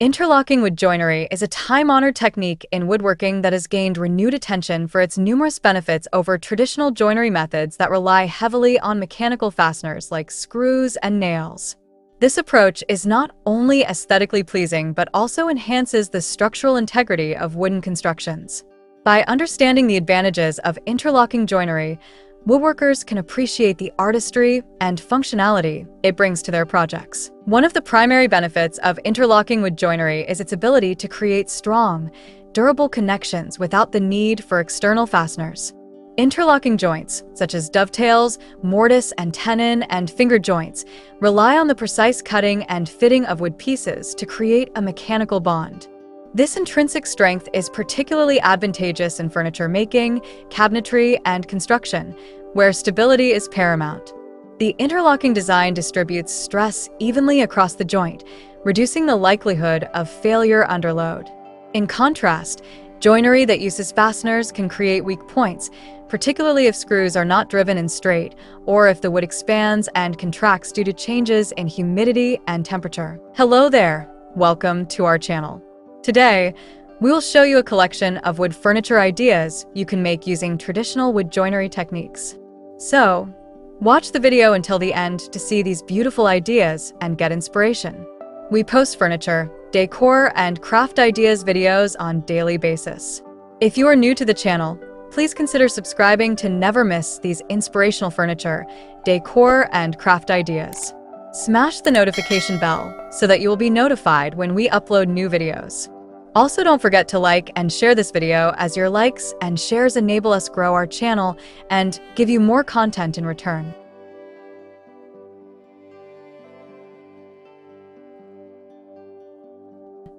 Interlocking with joinery is a time-honored technique in woodworking that has gained renewed attention for its numerous benefits over traditional joinery methods that rely heavily on mechanical fasteners like screws and nails. This approach is not only aesthetically pleasing but also enhances the structural integrity of wooden constructions. By understanding the advantages of interlocking joinery, woodworkers can appreciate the artistry and functionality it brings to their projects. One of the primary benefits of interlocking with joinery is its ability to create strong, durable connections without the need for external fasteners. Interlocking joints, such as dovetails, mortise and tenon, and finger joints, rely on the precise cutting and fitting of wood pieces to create a mechanical bond. This intrinsic strength is particularly advantageous in furniture making, cabinetry, and construction, where stability is paramount. The interlocking design distributes stress evenly across the joint, reducing the likelihood of failure under load. In contrast, joinery that uses fasteners can create weak points, particularly if screws are not driven in straight or if the wood expands and contracts due to changes in humidity and temperature. Hello there, welcome to our channel. Today, we will show you a collection of wood furniture ideas you can make using traditional wood joinery techniques. So, watch the video until the end to see these beautiful ideas and get inspiration. We post furniture, decor, and craft ideas videos on a daily basis. If you are new to the channel, please consider subscribing to never miss these inspirational furniture, decor, and craft ideas. Smash the notification bell so that you will be notified when we upload new videos. Also, don't forget to like and share this video, as your likes and shares enable us grow our channel and give you more content in return.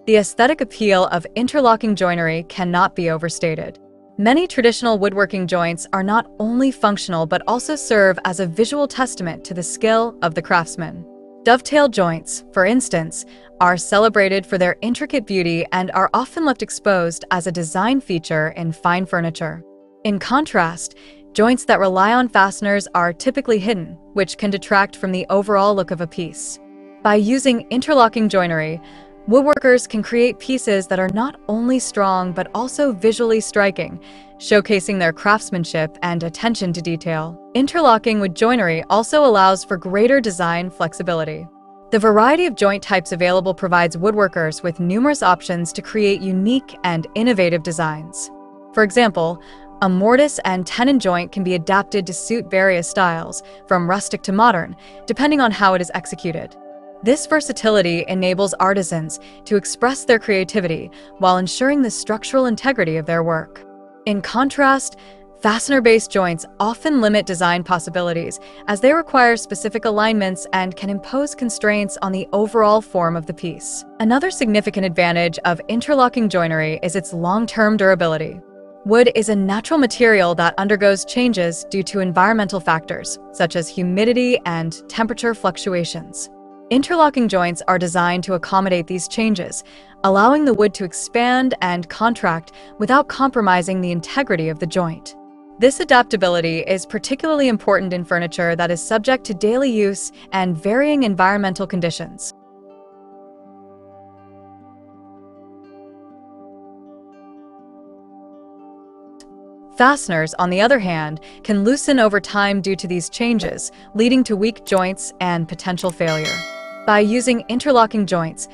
The aesthetic appeal of interlocking joinery cannot be overstated. Many traditional woodworking joints are not only functional but also serve as a visual testament to the skill of the craftsman. Dovetail joints, for instance, are celebrated for their intricate beauty and are often left exposed as a design feature in fine furniture. In contrast, joints that rely on fasteners are typically hidden, which can detract from the overall look of a piece. By using interlocking joinery, woodworkers can create pieces that are not only strong but also visually striking, showcasing their craftsmanship and attention to detail. Interlocking with joinery also allows for greater design flexibility. The variety of joint types available provides woodworkers with numerous options to create unique and innovative designs. For example, a mortise and tenon joint can be adapted to suit various styles, from rustic to modern, depending on how it is executed. This versatility enables artisans to express their creativity while ensuring the structural integrity of their work. In contrast, fastener-based joints often limit design possibilities, as they require specific alignments and can impose constraints on the overall form of the piece. Another significant advantage of interlocking joinery is its long-term durability. Wood is a natural material that undergoes changes due to environmental factors, such as humidity and temperature fluctuations. Interlocking joints are designed to accommodate these changes, allowing the wood to expand and contract without compromising the integrity of the joint. This adaptability is particularly important in furniture that is subject to daily use and varying environmental conditions. Fasteners, on the other hand, can loosen over time due to these changes, leading to weak joints and potential failure. By using interlocking joints,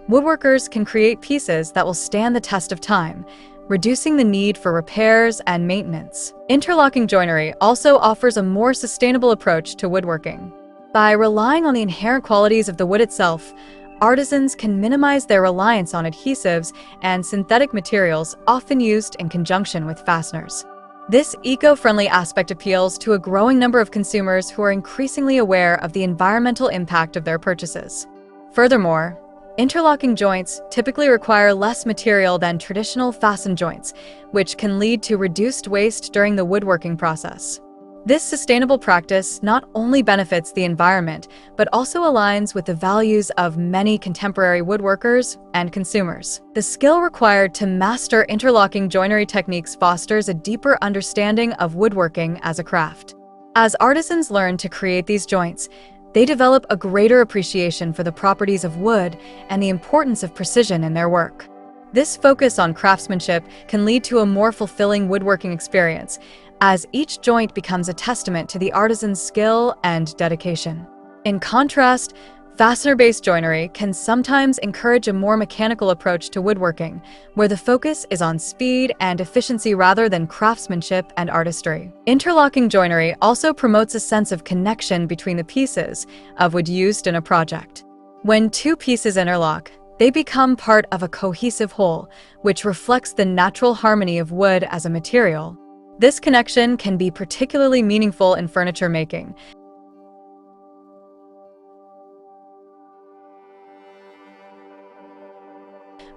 woodworkers can create pieces that will stand the test of time, reducing the need for repairs and maintenance. Interlocking joinery also offers a more sustainable approach to woodworking. By relying on the inherent qualities of the wood itself, artisans can minimize their reliance on adhesives and synthetic materials often used in conjunction with fasteners. This eco-friendly aspect appeals to a growing number of consumers who are increasingly aware of the environmental impact of their purchases. Furthermore, interlocking joints typically require less material than traditional fasten joints, which can lead to reduced waste during the woodworking process. This sustainable practice not only benefits the environment, but also aligns with the values of many contemporary woodworkers and consumers. The skill required to master interlocking joinery techniques fosters a deeper understanding of woodworking as a craft. As artisans learn to create these joints, they develop a greater appreciation for the properties of wood and the importance of precision in their work. This focus on craftsmanship can lead to a more fulfilling woodworking experience, as each joint becomes a testament to the artisan's skill and dedication. In contrast, fastener-based joinery can sometimes encourage a more mechanical approach to woodworking, where the focus is on speed and efficiency rather than craftsmanship and artistry. Interlocking joinery also promotes a sense of connection between the pieces of wood used in a project. When two pieces interlock, they become part of a cohesive whole, which reflects the natural harmony of wood as a material. This connection can be particularly meaningful in furniture making,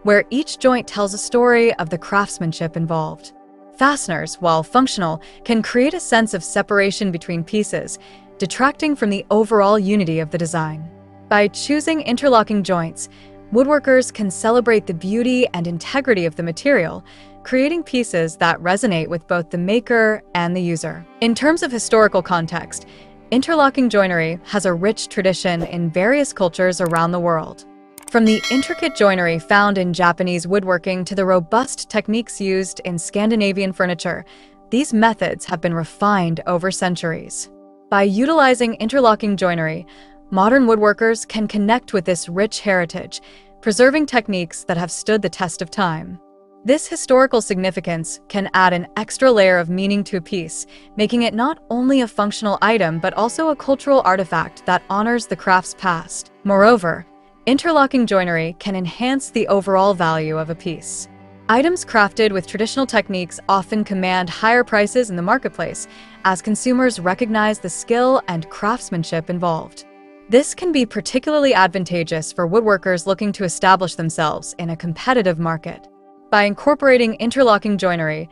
where each joint tells a story of the craftsmanship involved. Fasteners, while functional, can create a sense of separation between pieces, detracting from the overall unity of the design. By choosing interlocking joints, woodworkers can celebrate the beauty and integrity of the material, creating pieces that resonate with both the maker and the user. In terms of historical context, interlocking joinery has a rich tradition in various cultures around the world. From the intricate joinery found in Japanese woodworking to the robust techniques used in Scandinavian furniture, these methods have been refined over centuries. By utilizing interlocking joinery, modern woodworkers can connect with this rich heritage, preserving techniques that have stood the test of time. This historical significance can add an extra layer of meaning to a piece, making it not only a functional item but also a cultural artifact that honors the craft's past. Moreover, interlocking joinery can enhance the overall value of a piece. Items crafted with traditional techniques often command higher prices in the marketplace, as consumers recognize the skill and craftsmanship involved. This can be particularly advantageous for woodworkers looking to establish themselves in a competitive market. By incorporating interlocking joinery,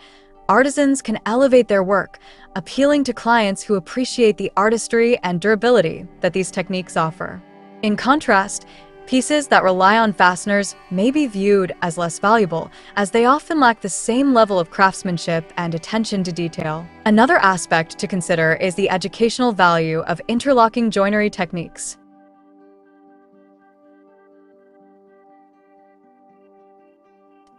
artisans can elevate their work, appealing to clients who appreciate the artistry and durability that these techniques offer. In contrast, pieces that rely on fasteners may be viewed as less valuable, as they often lack the same level of craftsmanship and attention to detail. Another aspect to consider is the educational value of interlocking joinery techniques.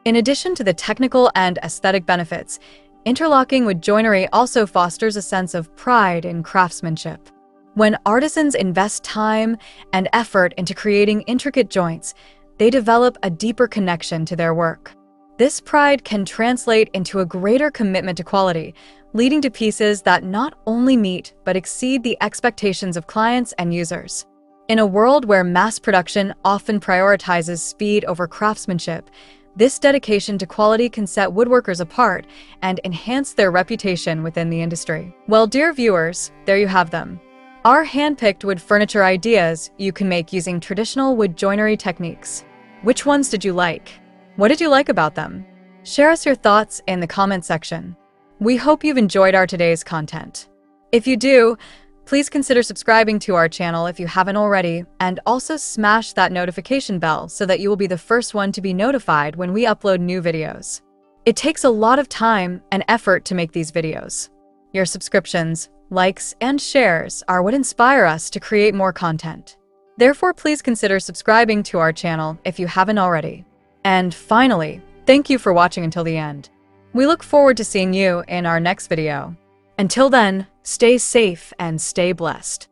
In addition to the technical and aesthetic benefits, interlocking with joinery also fosters a sense of pride in craftsmanship. When artisans invest time and effort into creating intricate joints, they develop a deeper connection to their work. This pride can translate into a greater commitment to quality, leading to pieces that not only meet but exceed the expectations of clients and users. In a world where mass production often prioritizes speed over craftsmanship, this dedication to quality can set woodworkers apart and enhance their reputation within the industry. Well, dear viewers, there you have them. Our hand-picked wood furniture ideas you can make using traditional wood joinery techniques. Which ones did you like? What did you like about them? Share us your thoughts in the comment section. We hope you've enjoyed our today's content. If you do, please consider subscribing to our channel if you haven't already, and also smash that notification bell so that you will be the first one to be notified when we upload new videos. It takes a lot of time and effort to make these videos. Your subscriptions, likes, and shares are what inspire us to create more content. Therefore, please consider subscribing to our channel if you haven't already. And finally, thank you for watching until the end. We look forward to seeing you in our next video. Until then, stay safe and stay blessed.